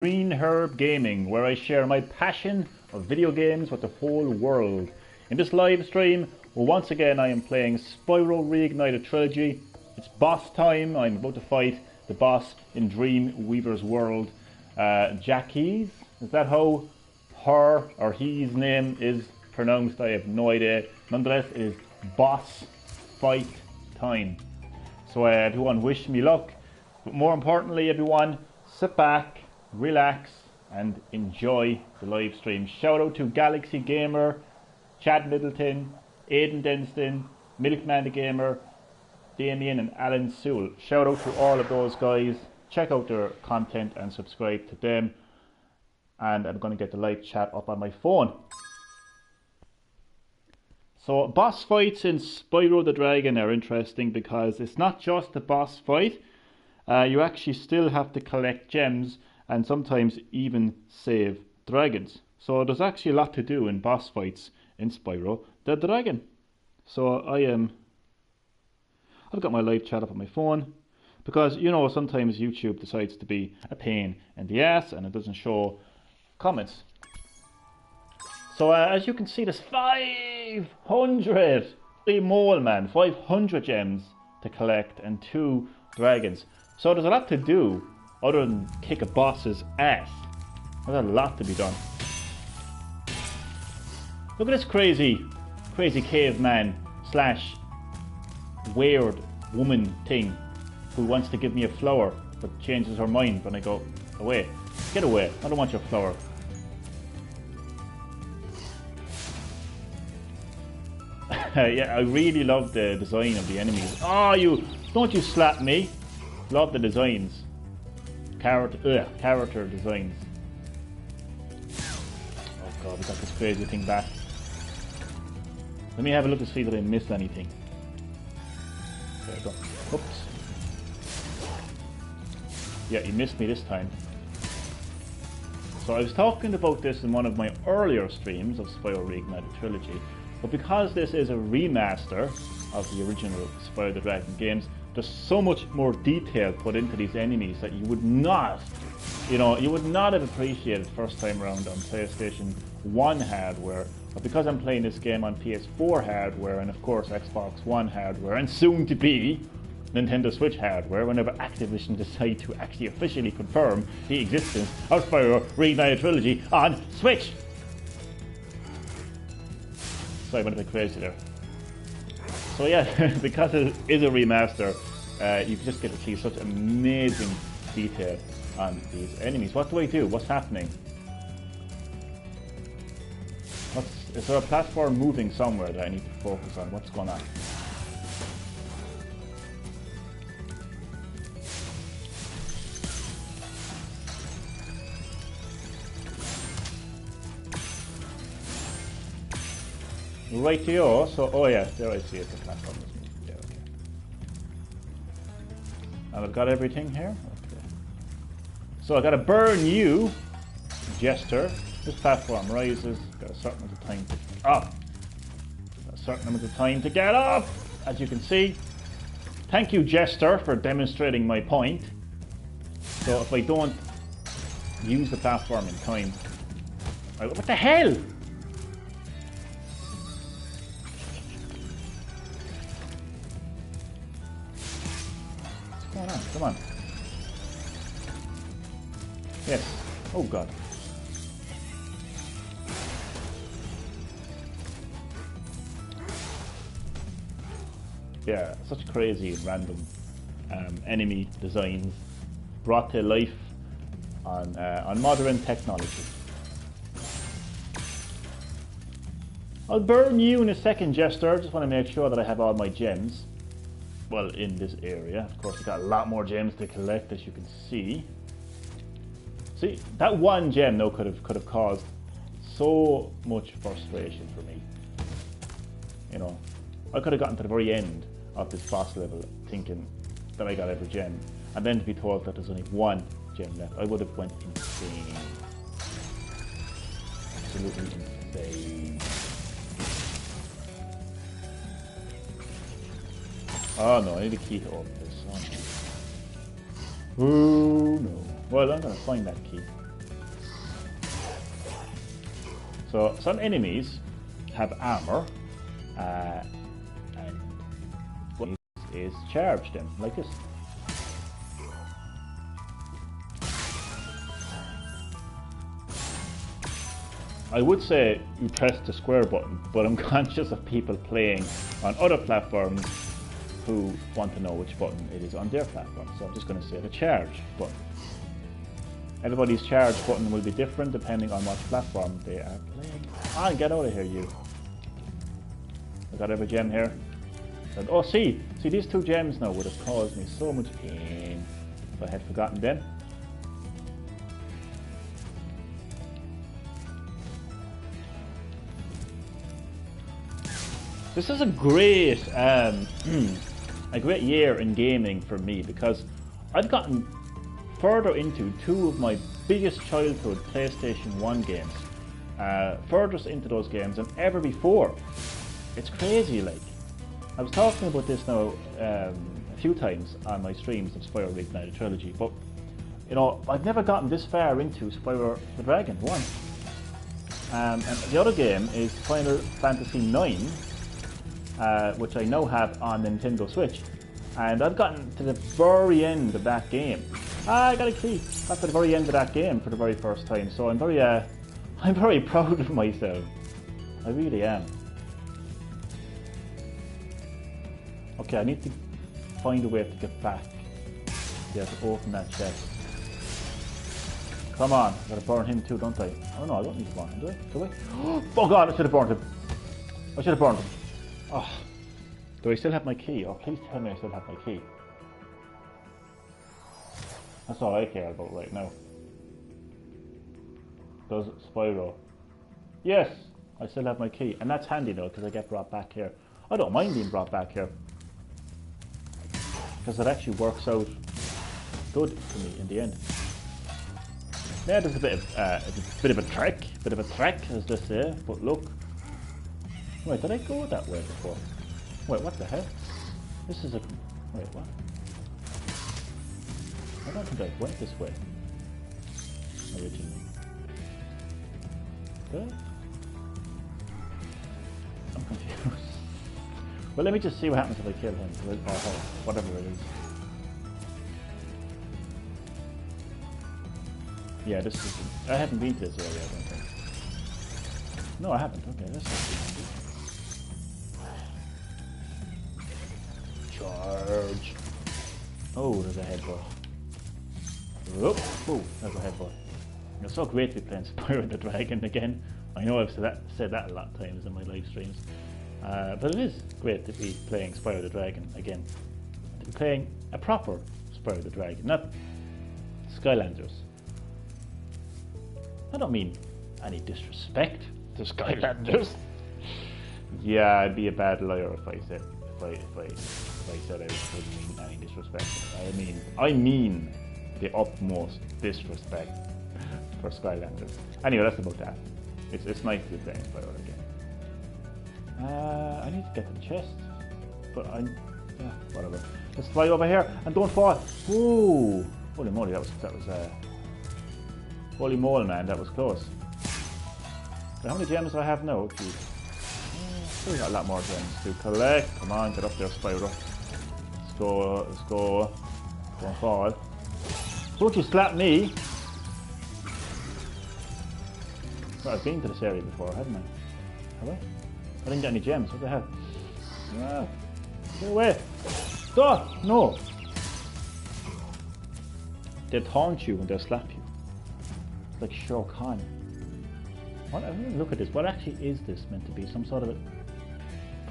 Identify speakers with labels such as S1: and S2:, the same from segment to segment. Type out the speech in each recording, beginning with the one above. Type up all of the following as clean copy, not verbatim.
S1: Green Herb Gaming, where I share my passion of video games with the whole world. In this live stream, once again I am playing Spyro Reignited Trilogy. It's boss time. I'm about to fight the boss in Dreamweaver's world. Jacques, is that how her or his name is pronounced? I have no idea. Nonetheless, it is boss fight time. So everyone, wish me luck. But more importantly, everyone, sit back, relax and enjoy the live stream. Shout out to Galaxy Gamer, Chad Middleton, Aidan Denston, Milkman the Gamer, Damien and Alan Sewell. Shout out to all of those guys. Check out their content and subscribe to them. And I'm going to get the live chat up on my phone. So boss fights in Spyro the Dragon are interesting because it's not just a boss fight. You actually still have to collect gems and sometimes even save dragons. So there's actually a lot to do in boss fights in Spyro the Dragon. So I've got my live chat up on my phone because, you know, sometimes YouTube decides to be a pain in the ass and it doesn't show comments. So as you can see, there's 500 mole man, 500 gems to collect and 2 dragons. So there's a lot to do other than kick a boss's ass. There's a lot to be done. Look at this crazy caveman slash weird woman thing who wants to give me a flower but changes her mind when I go away. Get away, I don't want your flower. Yeah, I really love the design of the enemies. Oh, don't you slap me. Love the designs. Character designs. Oh god, we got this crazy thing back. Let me have a look to see that I missed anything. There we go. Oops. Yeah, he missed me this time. So I was talking about this in one of my earlier streams of Spyro Reignited Trilogy, but because this is a remaster of the original Spyro the Dragon games, there's so much more detail put into these enemies that you would not have appreciated first time around on PlayStation 1 hardware. But because I'm playing this game on PS4 hardware and of course Xbox One hardware and soon to be Nintendo Switch hardware, whenever Activision decide to actually officially confirm the existence of Spyro Reignited Trilogy on Switch. Sorry, I went a bit crazy there. So yeah, because it is a remaster, you just get to see such amazing detail on these enemies. What do I do? What's happening? Is there a platform moving somewhere that I need to focus on? What's going on? Rightio, so, oh yeah, there I see it, the platform is moving. Yeah, okay. And I've got everything here? Okay. So I gotta burn you, Jester. This platform rises, got a certain amount of time to up. Got a certain amount of time to get up, as you can see. Thank you, Jester, for demonstrating my point. So if I don't use the platform in time... What the hell? Come on. Yes. Oh god. Yeah, such crazy random enemy designs brought to life on modern technology. I'll burn you in a second, Jester. Just want to make sure that I have all my gems. Well, in this area. Of course, I've got a lot more gems to collect, as you can see. See, that one gem, though, could have caused so much frustration for me. You know, I could have gotten to the very end of this boss level thinking that I got every gem, and then to be told that there's only one gem left, I would have went insane. Absolutely insane. Oh no, I need a key to open this. Oh no. Oh no. Well, I'm going to find that key. So some enemies have armor, and what is charge them like this. I would say you press the square button, but I'm conscious of people playing on other platforms who want to know which button it is on their platform. So I'm just going to say the charge button. Everybody's charge button will be different depending on what platform they are playing. Ah, get out of here, you. I got every gem here. And, oh, see these 2 gems now would have caused me so much pain if I had forgotten them. This is a great year in gaming for me, because I've gotten further into 2 of my biggest childhood PlayStation 1 games, furthest into those games than ever before. It's crazy. Like, I was talking about this now a few times on my streams of Spyro Reignited Trilogy, but you know, I've never gotten this far into Spyro the Dragon 1. And the other game is Final Fantasy 9, which I now have on Nintendo Switch, and I've gotten to the very end of that game. I got a key. Got to the very end of that game for the very first time, so I'm very proud of myself. I really am. Okay, I need to find a way to get back. Yeah, to open that chest. Come on, I gotta burn him too, don't I? Oh no, I don't need to burn him, do I? Do I? Oh god, I should have burned him. I should have burned him. Oh, do I still have my key? Oh, please tell me I still have my key. That's all I care about right now. Does Spyro? Yes, I still have my key, and that's handy though, because I get brought back here. I don't mind being brought back here, because it actually works out good for me in the end. Yeah, there's a bit of a trek, as they say. But look, wait, did I go that way before? Wait, what the hell? This is a wait, what? I don't think I went this way originally. Did I? I'm confused. Well, let me just see what happens if I kill him, or her, whatever it is. Yeah, this is. I haven't been to this area, I don't think. No, I haven't. Okay, this is. Charge. Oh, there's a headbutt. Oh, there's a headbutt. It's so great to be playing Spyro the Dragon again. I know I've said that a lot of times in my live streams. But it is great to be playing Spyro the Dragon again. To be playing a proper Spyro the Dragon, not Skylanders. I don't mean any disrespect to Skylanders. Yeah, I'd be a bad liar if I said I wouldn't mean any disrespect. I mean the utmost disrespect for Skylanders. Anyway, that's about that. It's nice to be playing Spyro again. I need to get to the chest, but whatever. Let's fly over here and don't fall. Ooh, holy moly, that was holy moly, man, that was close. So how many gems do I have now? Jeez. Still got a lot more gems to collect. Come on, get up there, Spyro. Let's go. Don't fall. Don't you slap me! Well, I've been to this area before, haven't I? Have I? I didn't get any gems. What the hell? Ah, get away! Stop! No! They taunt you and they'll slap you. It's like Shao Kahn. Look at this. What actually is this meant to be? Some sort of a...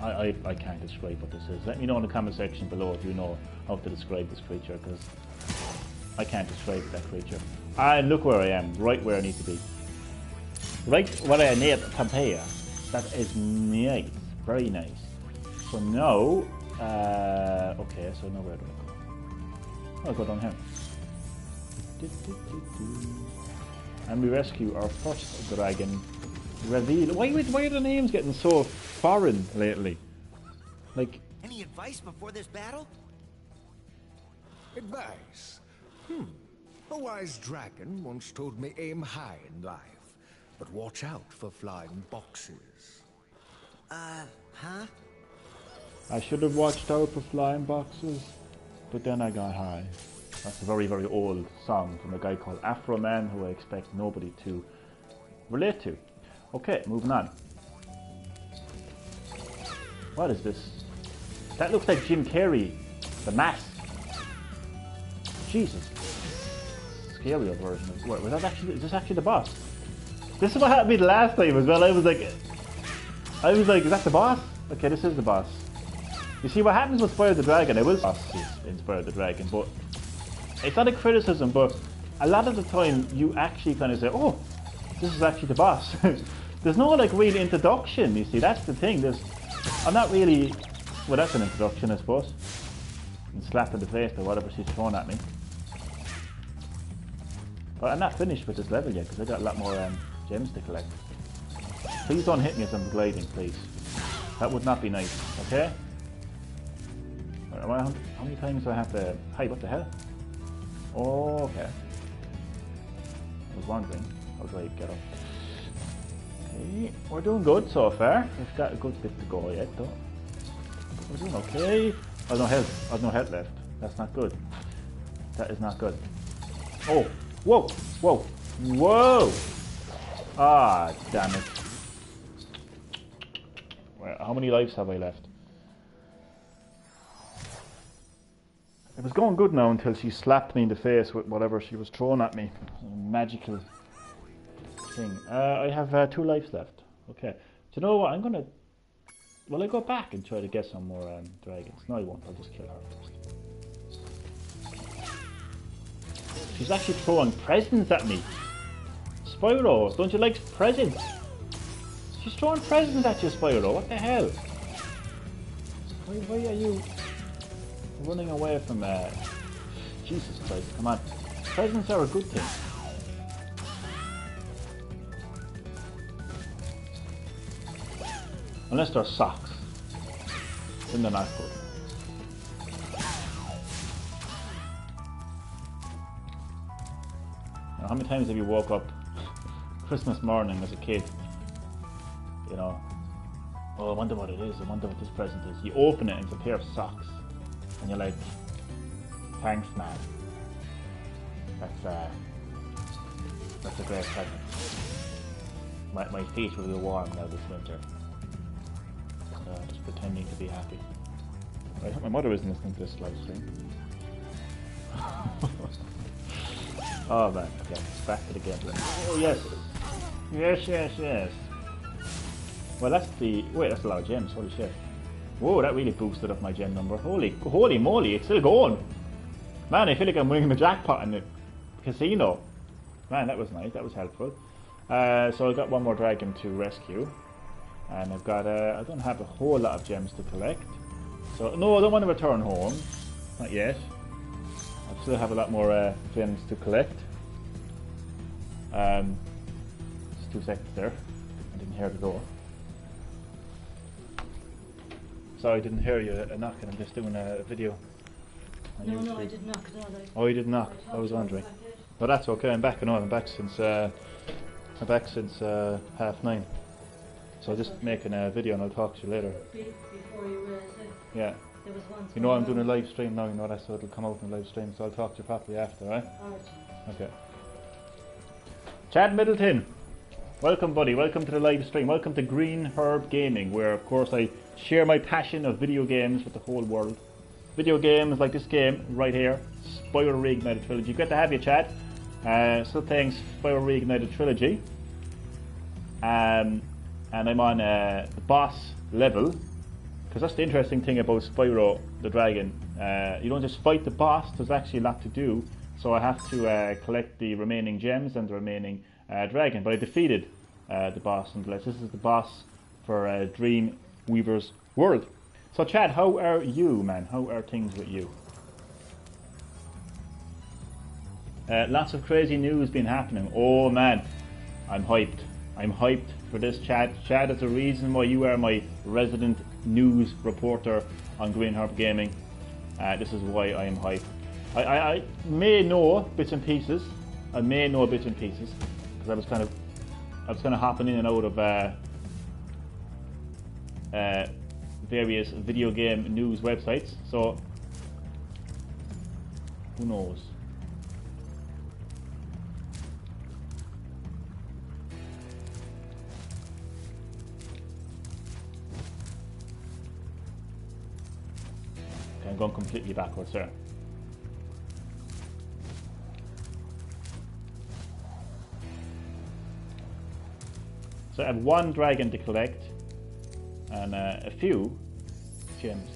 S1: I can't describe what this is. Let me know in the comment section below if you know how to describe this creature, because I can't describe that creature. And look where I am, right where I need to be. Right where I need Pompeia. That is nice, very nice. So now, okay, so now where do I go? I'll go down here. And we rescue our first dragon. Reveal. Why are the names getting so foreign lately? Like.
S2: Any advice before this battle?
S3: Advice? A wise dragon once told me aim high in life. but watch out for flying boxes.
S2: Huh?
S1: I should have watched out for flying boxes, but then I got high. That's a very, very old song from a guy called Afro Man, who I expect nobody to relate to. Okay, moving on. What is this? That looks like Jim Carrey. The Mask. Jesus. Scarier version of what? Was that actually? Is this actually the boss? This is what happened to me the last time as well. I was like, is that the boss? Okay, this is the boss. You see, what happens with Spyro the Dragon? I will Spyro the Dragon, but it's not a criticism. But a lot of the time, you actually kind of say, "Oh, this is actually the boss." There's no like real introduction. You see, that's the thing. I'm not really. Well, that's an introduction, I suppose. And slapped in the face or whatever she's thrown at me. But I'm not finished with this level yet because I got a lot more gems to collect. Please don't hit me as I'm gliding, please. That would not be nice, okay? How many times do I have to... Hey, what the hell? Oh, okay. I was wondering. How do I get up? Okay, we're doing good so far. We've got a good bit to go yet, though. We're doing okay. Oh, no health. Oh, no health left. That's not good. That is not good. Oh! Whoa! Whoa! Whoa! Ah, damn it. Well, how many lives have I left? It was going good now until she slapped me in the face with whatever she was throwing at me. A magical thing. I have 2 lives left. Okay. Do you know what? I'm gonna... Will I go back and try to get some more dragons? No, I won't. I'll just kill her first. She's actually throwing presents at me. Spyro, don't you like presents? She's throwing presents at you, Spyro. What the hell? Why are you running away from... Jesus Christ, come on. Presents are a good thing. Unless they're socks. Then they're not good. Now, how many times have you woke up Christmas morning as a kid? You know, oh, I wonder what it is. I wonder what this present is. You open it and it's a pair of socks. And you're like, thanks, man. That's a great present. My feet will be warm now this winter. Just pretending to be happy. I hope my mother isn't listening to this live stream. Oh man, okay, back to the gameplay. Oh yes! Yes. Well that's the... Wait, that's a lot of gems, holy shit. Whoa, that really boosted up my gem number. Holy moly, it's still going! Man, I feel like I'm winning the jackpot in the casino. Man, that was nice, that was helpful. So I've got one more dragon to rescue. And I've got, I don't have a whole lot of gems to collect. So, no, I don't want to return home. Not yet. I still have a lot more gems to collect. Just 2 seconds there. I didn't hear the door. Sorry, I didn't hear you knocking. I'm just doing a video.
S4: No, I did knock at all.
S1: Oh, you did knock. I was wondering. But that's okay. I'm back and all. I'm back since 9:30. So I'm just making a video and I'll talk to you later.
S4: Before you realised it?
S1: Yeah.
S4: There was one.
S1: You know I'm doing a live stream now, you know that, so it'll come out in a live stream, so I'll talk to you properly after, right?
S4: Alright.
S1: Okay. Chad Middleton! Welcome buddy, welcome to the live stream, welcome to Green Herb Gaming, where of course I share my passion of video games with the whole world. Video games like this game right here, Spyro Reignited Trilogy. Great to have you, Chad. Still playing Spyro Reignited Trilogy. And I'm on the boss level, because that's the interesting thing about Spyro the Dragon. You don't just fight the boss, there's actually a lot to do. So I have to collect the remaining gems and the remaining dragon. But I defeated the boss nonetheless. This is the boss for Dreamweaver's World. So Chad, how are you, man? How are things with you? Lots of crazy news been happening. Oh man, I'm hyped. I'm hyped for this, Chad. Chad is the reason why you are my resident news reporter on Green Herb Gaming. This is why I am hyped. I may know bits and pieces. Because I was kind of I was kind of hopping in and out of various video game news websites, so who knows? Okay, I'm going completely backwards here. So I have one dragon to collect and a few gems.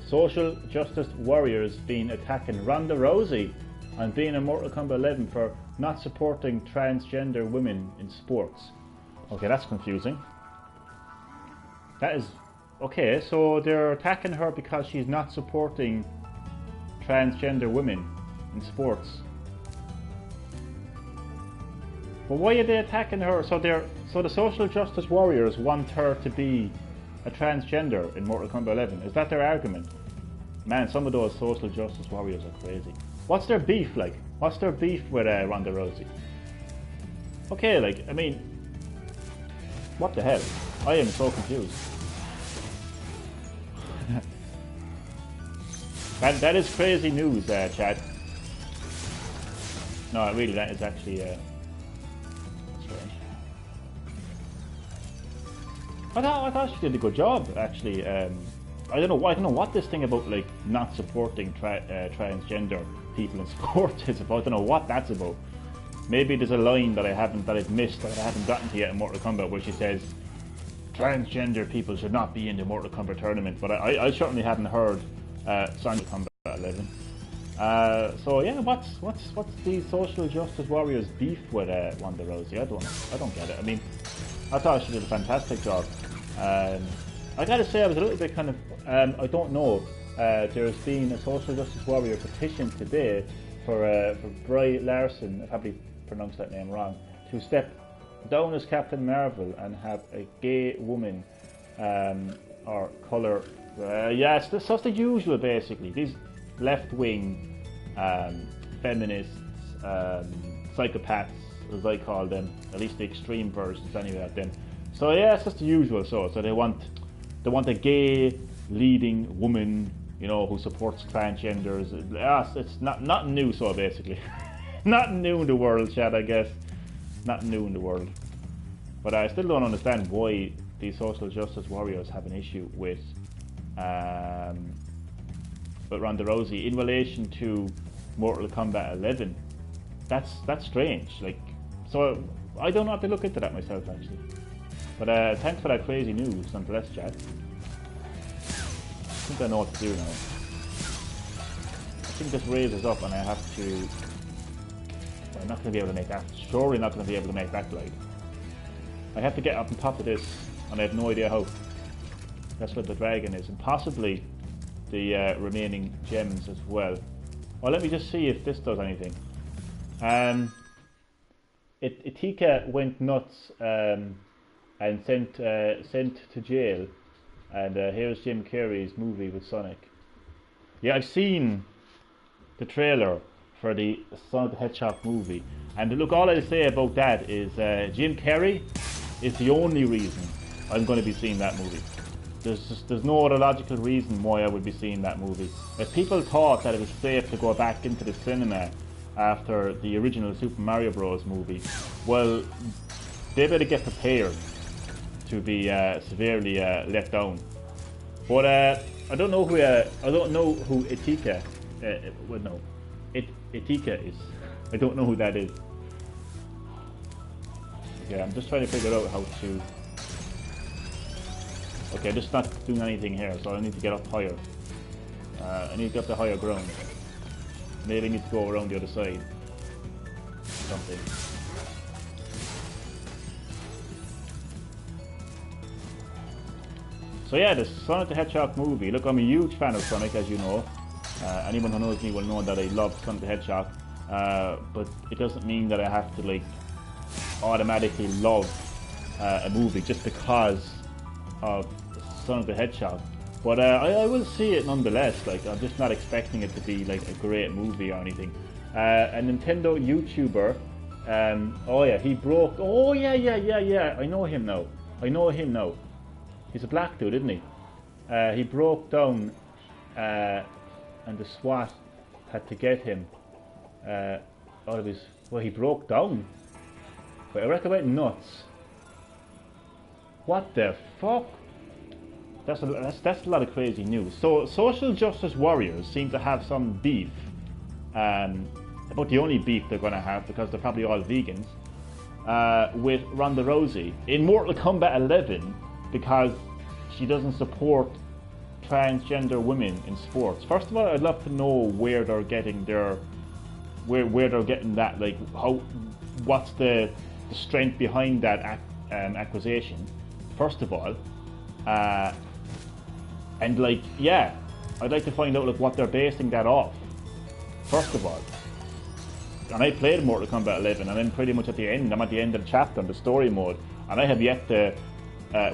S1: Social justice warriors been attacking Ronda Rousey and being in Mortal Kombat 11 for not supporting transgender women in sports. Okay, that's confusing. That is... Okay, so they're attacking her because she's not supporting transgender women in sports. But why are they attacking her? So the social justice warriors want her to be a transgender in Mortal Kombat 11. Is that their argument? Man, some of those social justice warriors are crazy. What's their beef like? What's their beef with Ronda Rousey? Okay, like, I mean, what the hell? I am so confused. that is crazy news, Chad. No, really, that is actually strange. I thought she did a good job, actually. I don't know what this thing about like not supporting transgender people in sport is about. I don't know what that's about. Maybe there's a line that I've missed, that I haven't gotten to yet in Mortal Kombat, where she says transgender people should not be in the Mortal Kombat tournament. But I certainly hadn't heard Mortal Kombat 11. So yeah, what's the social justice warriors beef with Ronda Rousey? I don't get it. I mean, I thought she did a fantastic job. I gotta say, I was a little bit kind of, I don't know, there's been a social justice warrior petition today for Brie Larson, I probably pronounced that name wrong, to step down as Captain Marvel and have a gay woman or colour. Yeah, it's just the usual basically. These left-wing feminists, psychopaths, as I call them, at least the extreme versions anyway of them. So yeah, it's just the usual. So they want a gay leading woman, you know, who supports transgenders. It's not new. So basically, not new in the world, Chad. I guess not new in the world. But I still don't understand why these social justice warriors have an issue with Ronda Rousey in relation to Mortal Kombat 11. That's strange. Like, so I don't know how to look into that myself actually. But thanks for that crazy news, nonetheless, Chad. I think I know what to do now. I think this raises up and I have to... Well, I'm not going to be able to make that. Surely not going to be able to make that glide. I have to get up on top of this and I have no idea how. That's what the dragon is. And possibly the remaining gems as well. Well, let me just see if this does anything. Itika went nuts and sent to jail. And here's Jim Carrey's movie with Sonic. Yeah, I've seen the trailer for the Sonic the Hedgehog movie. And look, all I'll say about that is Jim Carrey is the only reason I'm going to be seeing that movie. There's no other logical reason why I would be seeing that movie. If people thought that it was safe to go back into the cinema after the original Super Mario Bros. Movie, well, they better get prepared to be severely let down. But I don't know who Itika. Well, no, Itika is. I don't know who that is. Okay, I'm just trying to figure out how to. Okay, just not doing anything here, so I need to get up higher. I need to get up to higher ground. Maybe I need to go around the other side. Something. So yeah, the Sonic the Hedgehog movie. Look, I'm a huge fan of Sonic, as you know. Anyone who knows me will know that I love Sonic the Hedgehog, but it doesn't mean that I have to like automatically love a movie just because of Sonic the Hedgehog. But I will see it nonetheless. Like, I'm just not expecting it to be like a great movie or anything. A Nintendo YouTuber. Oh yeah, he broke. Oh yeah. I know him now. He's a black dude, isn't he? He broke down, and the SWAT had to get him out of his. Well, he broke down. But I reckon went nuts. What the fuck? That's a lot of crazy news. So social justice warriors seem to have some beef, about the only beef they're going to have because they're probably all vegans, with Ronda Rousey in Mortal Kombat 11 because she doesn't support transgender women in sports. First of all, I'd love to know where they're getting their where they're getting that. Like, what's the strength behind that accusation? First of all. And like, yeah, I'd like to find out like what they're basing that off. First of all, and I played Mortal Kombat 11, and I'm pretty much at the end. I'm at the end of the chapter, in the story mode, and I have yet to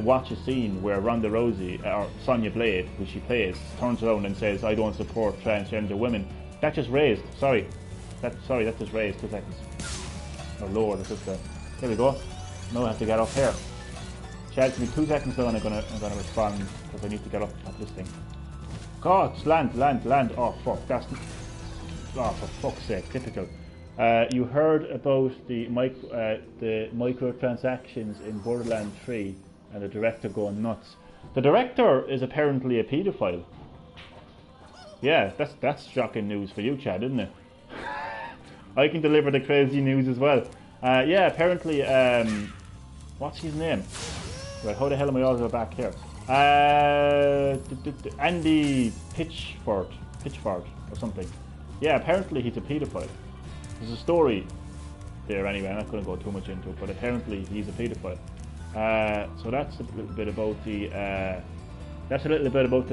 S1: watch a scene where Ronda Rousey or Sonya Blade, who she plays, turns around and says, "I don't support transgender women." That just raised. Sorry, that just raised 2 seconds. Or lower. That's just there we go. Now I have to get up here. Chad, give me 2 seconds though, and I'm gonna respond because I need to get up at this thing. God, it's land. Oh fuck, oh for fuck's sake, typical. You heard about the microtransactions in Borderlands 3 and the director going nuts. The director is apparently a paedophile. Yeah, that's shocking news for you, Chad, isn't it? I can deliver the crazy news as well. Yeah, apparently, what's his name? Right, how the hell am I all back here? Andy Pitchford or something. Yeah, apparently he's a paedophile. There's a story there anyway, I'm not going to go too much into it, but apparently he's a paedophile. So that's a little bit about the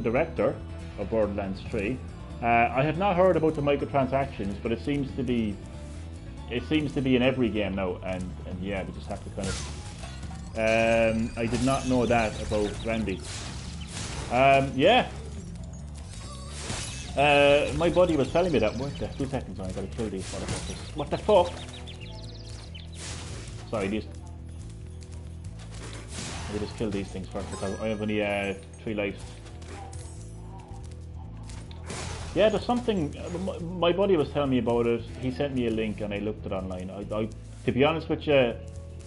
S1: director of Borderlands 3. I have not heard about the microtransactions, but it seems to be in every game now, and yeah, we just have to kind of. I did not know that about Randy. Yeah. My buddy was telling me that. What the 2 seconds? I gotta kill these motherfuckers. What the fuck? Sorry, these. Let me just kill these things first because I have only 3 lives. Yeah, there's something. My buddy was telling me about it. He sent me a link and I looked it online. To be honest with you,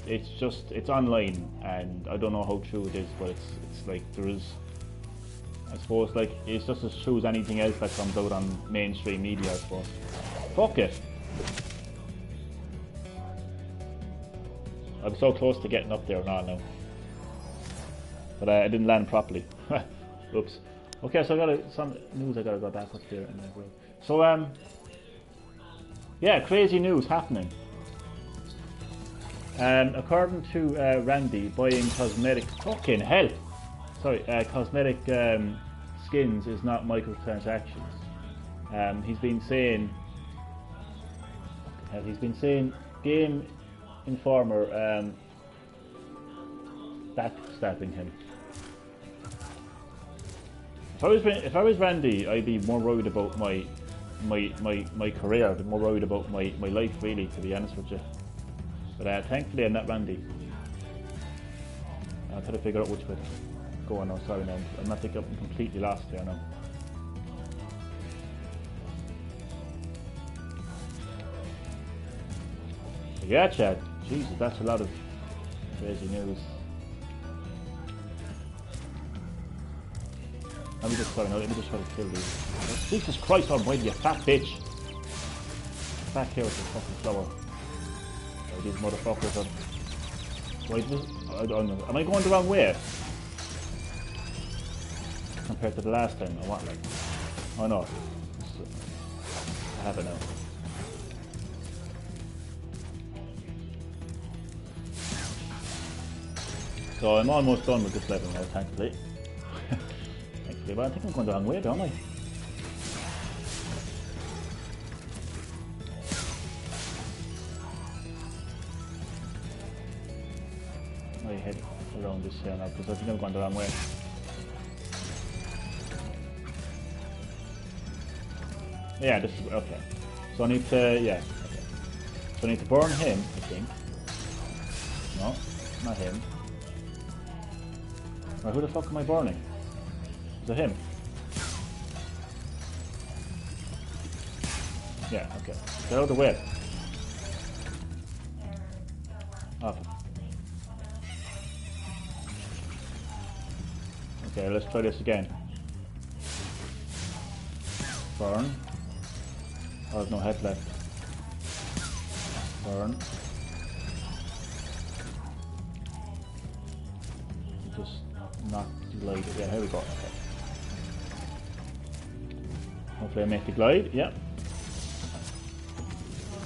S1: it's online and I don't know how true it is, but it's like there is. I suppose like it's just as true as anything else that comes out on mainstream media, I suppose. Fuck it. I'm so close to getting up there now. But I didn't land properly. Oops. Okay, so some news I gotta go back up there. So yeah, crazy news happening. According to Randy, buying cosmetic cosmetic skins is not microtransactions. He's been saying Game Informer backstabbing him. If I was Randy, I'd be more worried about my career, I'd be more worried about my life, really, to be honest with you. But thankfully I'm not Randy. I'm trying to figure out which way to go on now. Sorry, now I'm not thinking I'm completely lost here now. Yeah, Chad. Jesus, that's a lot of crazy news. Let me just try to kill these. Jesus Christ almighty, you fat bitch! Back here with the fucking flower. Oh, these motherfuckers are... Why is this... I don't know. Am I going the wrong way? Compared to the last time, I want like... Oh no. I have it now. So I'm almost done with this level now, thankfully. But I think I'm going the wrong way, don't I? around this here now because I think I'm going the wrong way. Yeah, this is okay. So I need to, yeah, okay. So I need to burn him, I think. No, not him. Right, who the fuck am I burning? Is it him? Yeah, okay. Get out of the way. Oh. Okay, let's try this again. Burn. Oh, there's no head left. Burn. Just not glide. Yeah, here we go. Okay. Hopefully I make the glide. Yeah.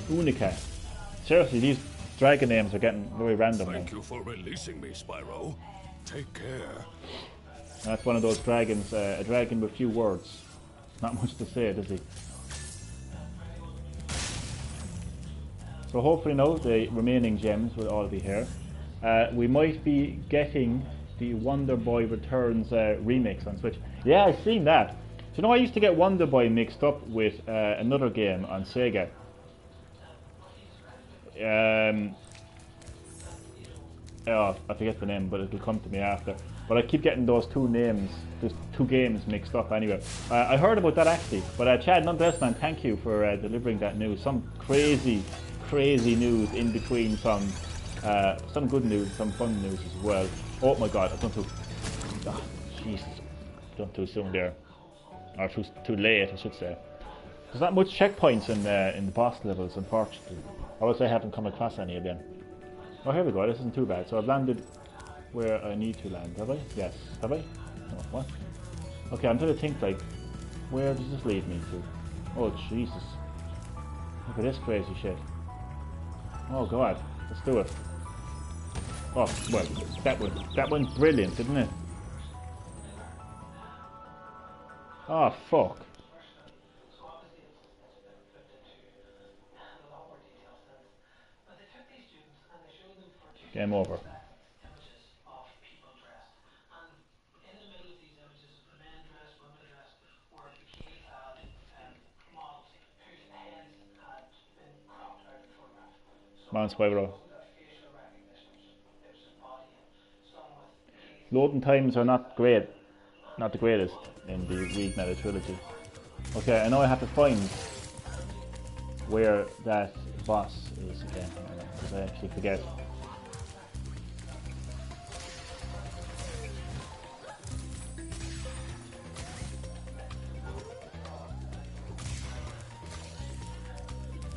S1: Unica. Seriously, these dragon names are getting very random.
S5: Thank you for releasing me, Spyro. Take care.
S1: That's one of those dragons, a dragon with few words. Not much to say, does he? So hopefully now the remaining gems will all be here. We might be getting the Wonder Boy Returns remix on Switch. Yeah, I've seen that. So, you know, I used to get Wonder Boy mixed up with another game on Sega. Oh, I forget the name, but it'll come to me after. But I keep getting those two names, those two games mixed up anyway. I heard about that actually, but Chad, nonetheless, man, thank you for delivering that news. Some crazy news in between some good news, some fun news as well. Oh my god, I've done too... Oh, Jesus. Done too soon there. Or too late, I should say. There's not much checkpoints in the boss levels, unfortunately. Or else I haven't come across any again. Oh, here we go, this isn't too bad. So I've landed where I need to land, have I? Yes. Have I? No, what? Okay, I'm trying to think, like, where does this lead me to? Oh, Jesus. Look at this crazy shit. Oh, God. Let's do it. Oh, well, that went brilliant, didn't it? Oh, fuck. Game over. Come on, Spyro. Loading times are not great. Not the greatest in the Reignited Trilogy. Okay, I know I have to find where that boss is again, because I actually forget.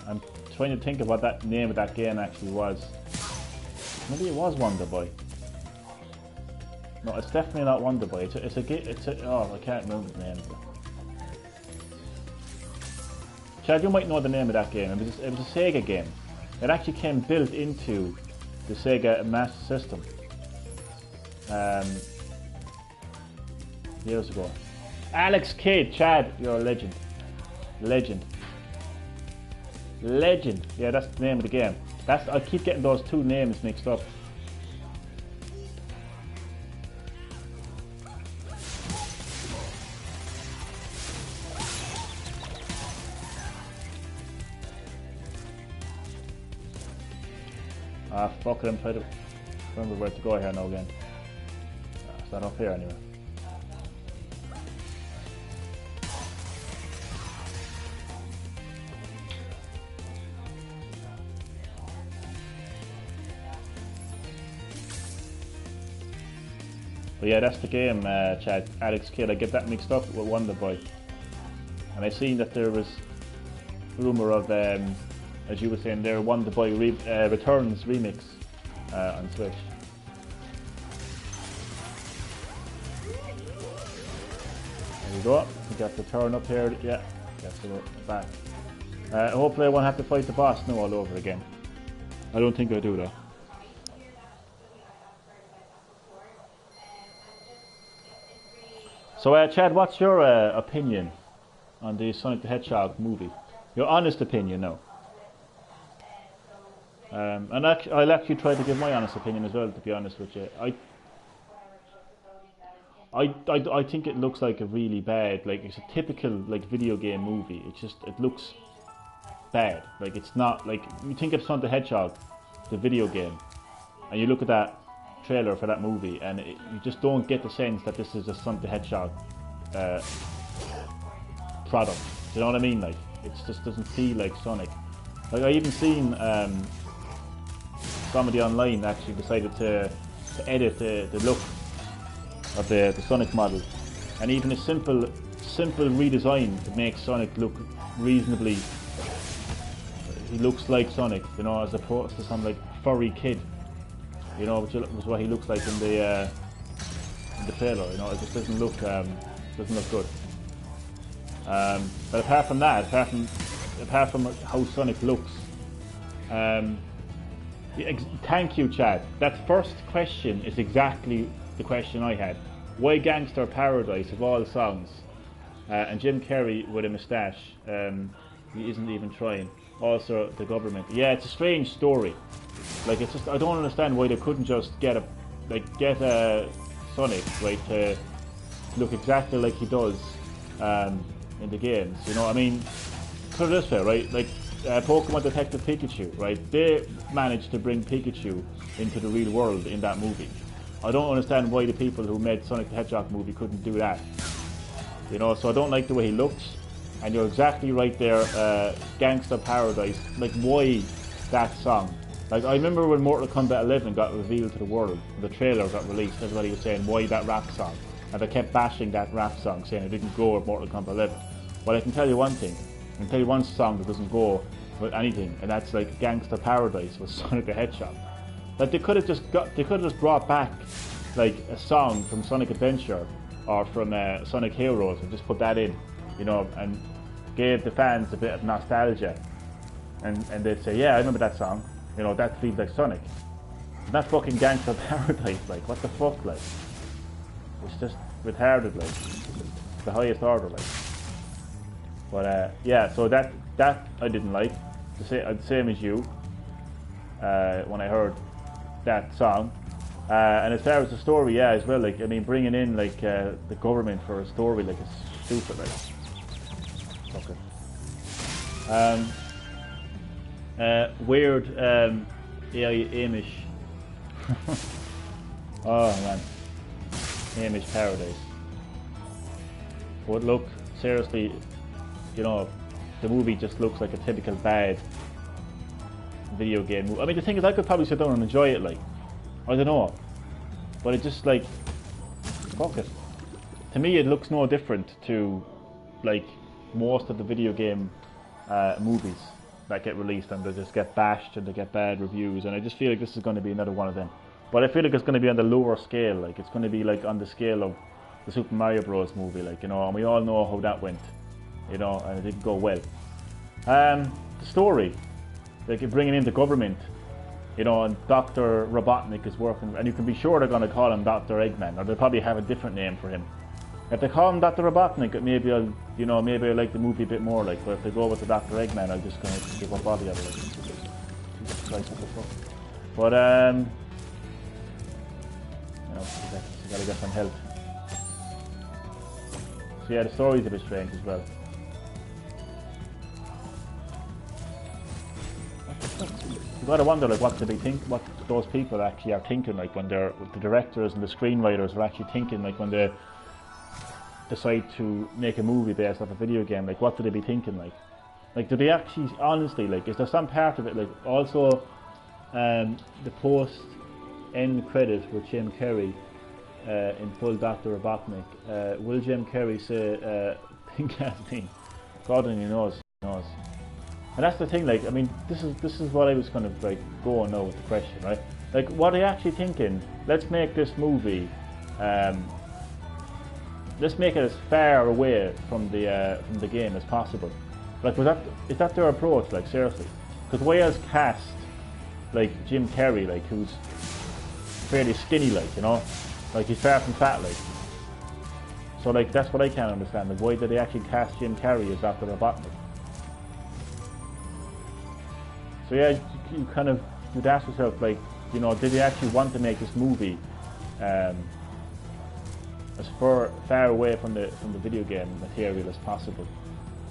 S1: I'm trying to think of what that name of that game actually was. Maybe it was Wonder Boy. No, it's definitely not Wonder Boy. Oh, I can't remember the name. Chad, you might know the name of that game. It was a Sega game. It actually came built into the Sega Master System years ago. Alex Kidd, Chad, you're a legend. Legend. Yeah, that's the name of the game. I keep getting those two names mixed up. Ah, fuck it, I'm trying to remember where to go here now again. It's not up here anyway. But yeah, that's the game, Chad. Alex Kidd. I get that mixed up with Wonder Boy. And I seen that there was rumour of, as you were saying there, Wonder Boy Returns remix on Switch. There we go. We got the turn up here. Yeah, that's it. Back. Hopefully I won't have to fight the boss now all over again. I don't think I do though. So, Chad, what's your opinion on the Sonic the Hedgehog movie? Your honest opinion, no. And I'll actually try to give my honest opinion as well, to be honest with you. I think it looks like a really bad, like it's a typical like video game movie. It looks bad. Like it's not like you think of Sonic the Hedgehog, the video game, and you look at that trailer for that movie, and you just don't get the sense that this is a Sonic the Hedgehog product. Do you know what I mean? Like it just doesn't feel like Sonic. Like I even seen somebody online actually decided to edit the look of the Sonic model, and even a simple redesign to make Sonic look reasonably. He looks like Sonic, you know, as opposed to some like furry kid, you know, which was what he looks like in the trailer. You know, it just doesn't look good. But apart from that, apart from how Sonic looks, thank you, Chad. That first question is exactly the question I had. Why Gangster Paradise of all songs? And Jim Carrey with a moustache. He isn't even trying. Also, the government. Yeah, it's a strange story. Like, it's just I don't understand why they couldn't just get a Sonic right to look exactly like he does in the games. You know, I mean, put it this way, right? Like Pokemon Detective Pikachu, right? They managed to bring Pikachu into the real world in that movie. I don't understand why the people who made Sonic the Hedgehog movie couldn't do that. You know, so I don't like the way he looks. And you're exactly right there, Gangsta Paradise. Like, why that song? Like, I remember when Mortal Kombat 11 got revealed to the world, the trailer got released, everybody was saying, why that rap song? And they kept bashing that rap song, saying it didn't go with Mortal Kombat 11. But I can tell you one thing. I can tell you one song that doesn't go with anything, and that's like Gangsta Paradise with Sonic the Hedgehog. Like, they could have just brought back like a song from Sonic Adventure or from Sonic Heroes and just put that in, you know, and gave the fans a bit of nostalgia, and they'd say, yeah, I remember that song, you know, that feels like Sonic. And that's fucking Gangsta Paradise, like, what the fuck, like, it's just retarded, like, it's the highest order, like. But yeah, so that I didn't like, the same as you, when I heard that song. And as far as the story, yeah, as well, like, I mean, bringing in like the government for a story, like, it's stupid, like. Okay. Weird Amish. Oh man, Amish Paradise. But look, seriously, you know, the movie just looks like a typical bad video game movie. I mean, the thing is, I could probably sit down and enjoy it, like, I don't know, but it just, like, fuck it. To me, it looks no different to, like, most of the video game movies that get released, and they just get bashed and they get bad reviews, and I just feel like this is going to be another one of them. But I feel like it's going to be on the lower scale, like it's going to be like on the scale of the Super Mario Bros. Movie, like, you know, and we all know how that went, you know, and it didn't go well. The story, like, you're bringing in the government, you know, and Dr. Robotnik is working, and you can be sure they're going to call him Dr. Eggman, or they'll probably have a different name for him. If they call him Dr. Robotnik, maybe I'll, you know, maybe I like the movie a bit more, like, but if they go with the Dr. Eggman, I'll just kind of give up all the other, like, Jesus Christ, what the fuck. But, you know, you gotta get some help. So yeah, the story's a bit strange as well. You gotta wonder, like, what do they think, what those people actually are thinking, like, when they're, the directors and the screenwriters are actually thinking, like, when they decide to make a movie based off a video game, like, what do they be thinking, like do they actually, honestly, like, is there some part of it, like, also the post end credit with Jim Carrey in full Dr. Robotnik, will Jim Carrey say think as me? God only knows, and that's the thing, like, I mean, this is what I was kind of like going now with the question, right? Like, what are you actually thinking? Let's make this movie, let's make it as far away from the game as possible. Like, is that their approach? Like, seriously? Because why else cast like Jim Carrey, like, who's fairly skinny, like, you know, like, he's far from fat, like. So, like, that's what I can't understand. Like, why did they actually cast Jim Carrey as Dr. Robotnik? So yeah, you kind of, you'd ask yourself, like, you know, did they actually want to make this movie as far away from the video game material as possible.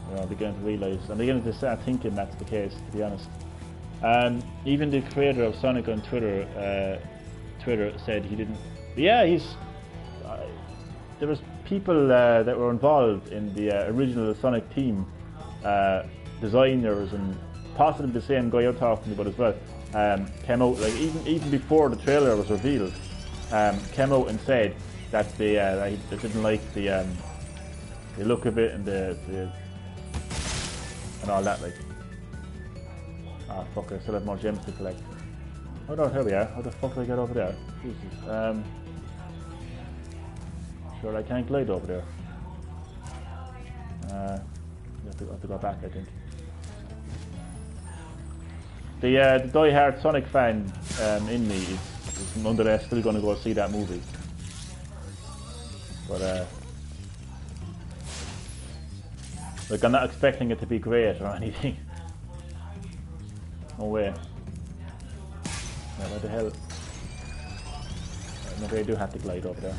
S1: You know, I'm beginning to realise, I'm beginning to start thinking that's the case, to be honest. Even the creator of Sonic on Twitter said he didn't. Yeah, there was people that were involved in the original Sonic team, designers, and possibly the same guy you're talking about as well. Came out, like, even before the trailer was revealed, came out and said that they didn't like the look of it and the and all that, like. Ah, fuck, I still have more gems to collect. Oh no, here we are. How the fuck did I get over there? Jesus. Sure, I can't glide over there. You have to go back, I think. The die-hard Sonic fan in me is nonetheless still going to go see that movie. But like, I'm not expecting it to be great or anything. No way. Yeah, what the hell? Maybe I do have to glide over there.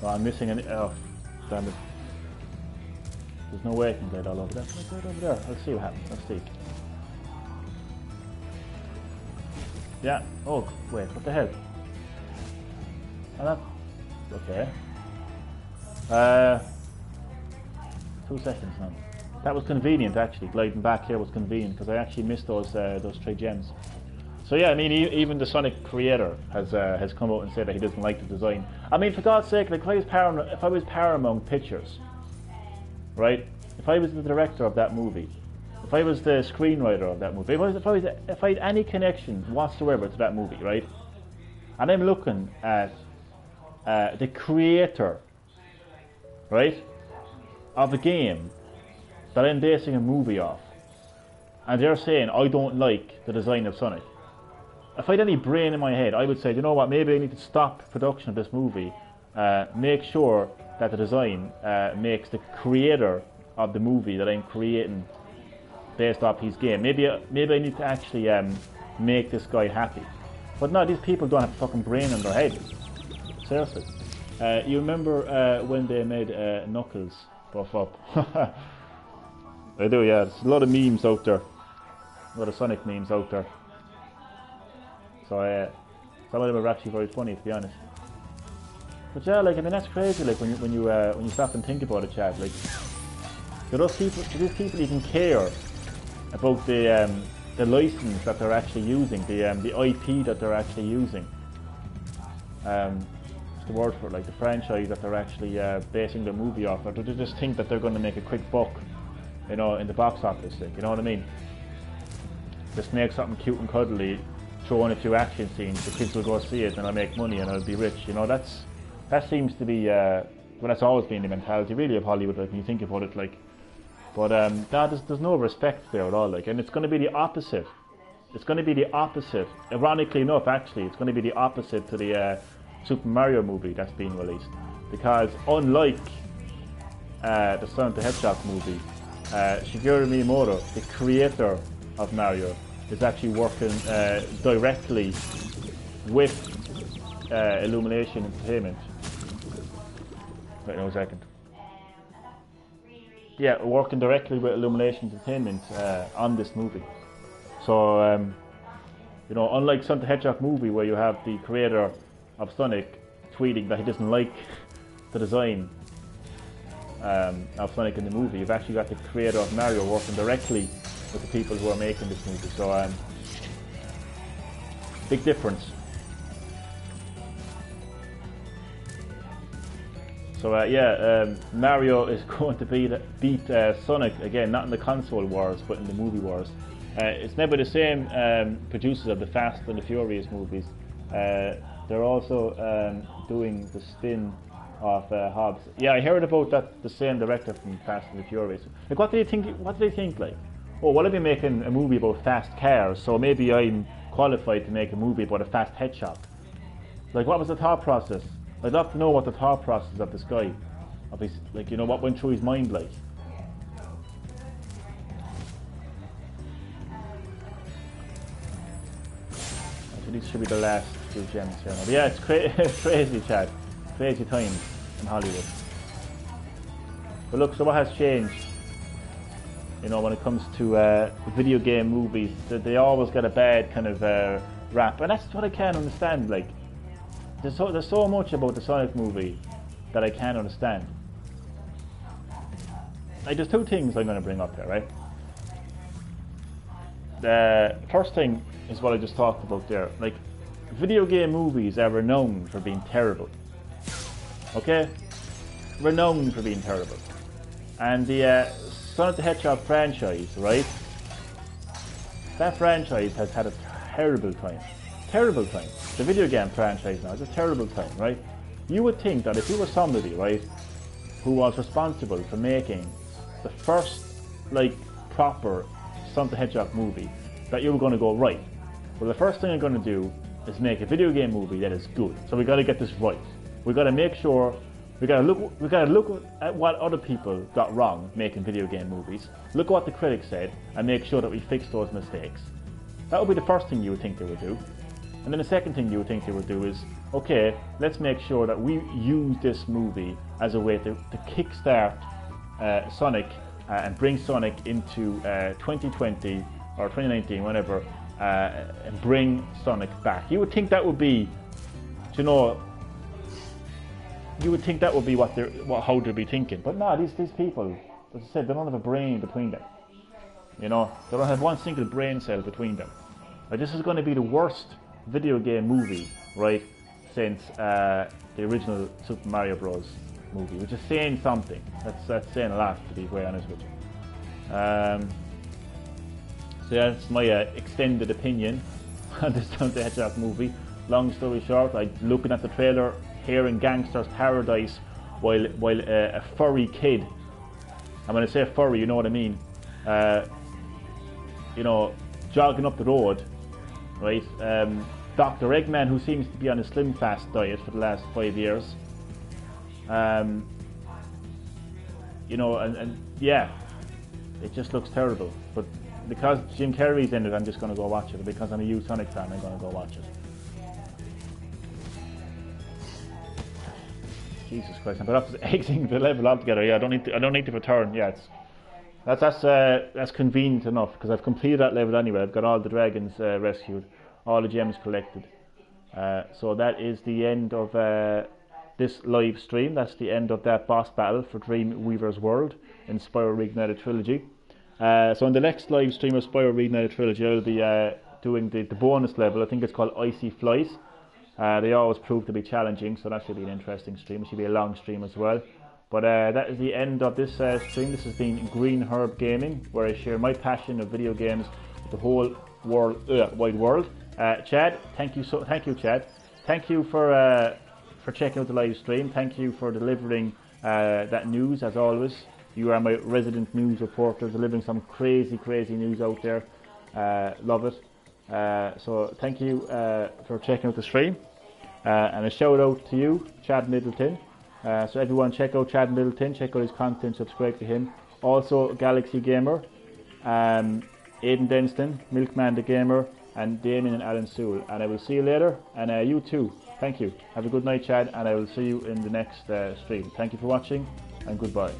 S1: Oh, I'm missing an. Oh, damn it. There's no way I can glide all over there. I'll glide over there. Let's see what happens. Let's see. Yeah. Oh, wait. What the hell? Oh, that. Okay. 2 seconds now. That was convenient, actually. Gliding back here was convenient because I actually missed those 3 gems. So yeah, I mean, even the Sonic creator has come out and said that he doesn't like the design. I mean, for God's sake, like, if I was Paramount Pictures, right? If I was the director of that movie, if I was the screenwriter of that movie, if I had any connection whatsoever to that movie, right? And I'm looking at the creator, right, of a game that I'm basing a movie off, and they're saying I don't like the design of Sonic. If I had any brain in my head, I would say, you know what, maybe I need to stop production of this movie, make sure that the design makes the creator of the movie that I'm creating based off his game. Maybe I need to actually make this guy happy. But no, these people don't have a fucking brain in their head. Seriously. You remember when they made Knuckles buff up? I do, yeah. There's a lot of memes out there. A lot of Sonic memes out there. So some of them are actually very funny, to be honest. But yeah, like, I mean, that's crazy. Like, when you stop and think about it, Chad. Like, do these people even care about the license that they're actually using, the IP that they're actually using? What's the word for it? Like, the franchise that they're actually basing the movie off, or do they just think that they're going to make a quick buck, you know, in the box office? Like, you know what I mean? Just make something cute and cuddly, throw in a few action scenes, the kids will go see it, and I'll make money and I'll be rich. You know, that seems to be well, that's always been the mentality really of Hollywood, like, when you think about it, like. But there's no respect there at all, like, and it's going to be the opposite. It's going to be the opposite. Ironically enough, actually, it's going to be the opposite to the Super Mario movie that's being released, because unlike the Sonic the Hedgehog movie, Shigeru Miyamoto, the creator of Mario, is actually working directly with Illumination Entertainment. Wait a second. Yeah, working directly with Illumination Entertainment on this movie. So, you know, unlike Sonic the Hedgehog movie, where you have the creator of Sonic tweeting that he doesn't like the design of Sonic in the movie, you've actually got the creator of Mario working directly with the people who are making this movie. So, big difference. So yeah, Mario is going to beat Sonic again, not in the console wars, but in the movie wars. It's never the same producers of the Fast and the Furious movies. They're also doing the spin of Hobbs. Yeah, I heard about that. The same director from Fast and the Furious. Like, what do they think? What do they think? Like, oh, well, I've been making a movie about fast cars, so maybe I'm qualified to make a movie about a fast hedgehog. Like, what was the thought process? I'd love to know what the thought process of this guy, of his, like, you know, what went through his mind, like. I think this should be the last few gems here. But yeah, it's it's crazy, Chad. Crazy times in Hollywood. But look, so what has changed? You know, when it comes to video game movies, they always get a bad kind of rap, and that's what I can't understand. Like, there's so much about the Sonic movie that I can't understand. Like, there's two things I'm going to bring up here, right? The first thing is what I just talked about there. Like, video game movies are renowned for being terrible. Okay? Renowned for being terrible. And the Sonic the Hedgehog franchise, right? That franchise has had a terrible time. Terrible time. The video game franchise now is a terrible time, right? You would think that if you were somebody, right, who was responsible for making the first, like, proper Sonic the Hedgehog movie, that you were going to go, right, well, the first thing I'm going to do is make a video game movie that is good. So we got to get this right. We got to make sure. We got to look at what other people got wrong making video game movies. Look at what the critics said and make sure that we fix those mistakes. That would be the first thing you would think they would do. And then the second thing you would think they would do is, okay, let's make sure that we use this movie as a way to kickstart Sonic and bring Sonic into 2020 or 2019, whenever, and bring Sonic back. You would think that would be, you know, you would think that would be how they'd be thinking. But no, these people, as I said, they don't have a brain between them. You know, they don't have one single brain cell between them. Like, this is going to be the worst video game movie, right, since the original Super Mario Bros. Movie, which is saying something. That's saying a lot, to be quite honest with you. So yeah, that's my extended opinion on this Sonic the Hedgehog movie. Long story short, I'm looking at the trailer here in Gangster's Paradise while a furry kid, and when I say furry, you know what I mean, you know, jogging up the road, right? Dr. Eggman, who seems to be on a slim fast diet for the last 5 years, you know, and yeah, it just looks terrible. But because Jim Carrey's in it, I'm just going to go watch it. Because I'm a huge Sonic fan, I'm going to go watch it. Jesus Christ! I'm about to exiting the level altogether. Yeah, I don't need to return. Yeah, that's convenient enough because I've completed that level anyway. I've got all the dragons rescued, all the gems collected. So that is the end of this live stream. That's the end of that boss battle for Dreamweaver's World in Spyro Reignited Trilogy. So in the next live stream of Spyro Reignited Trilogy, I'll be doing the bonus level. I think it's called Icy Flight. They always prove to be challenging, so that should be an interesting stream. It should be a long stream as well. But that is the end of this stream. This has been Green Herb Gaming, where I share my passion of video games with the whole wide world. Chad, thank you, Chad. Thank you for checking out the live stream. Thank you for delivering that news, as always. You are my resident news reporter, delivering some crazy news out there. Love it. So thank you for checking out the stream. And a shout out to you, Chad Middleton. So everyone, check out Chad Middleton, check out his content, subscribe to him. Also Galaxy Gamer, Aidan Denston, Milkman the Gamer, and Damien and Alan Sewell. And I will see you later, and you too. Thank you. Have a good night, Chad, and I will see you in the next stream. Thank you for watching, and goodbye.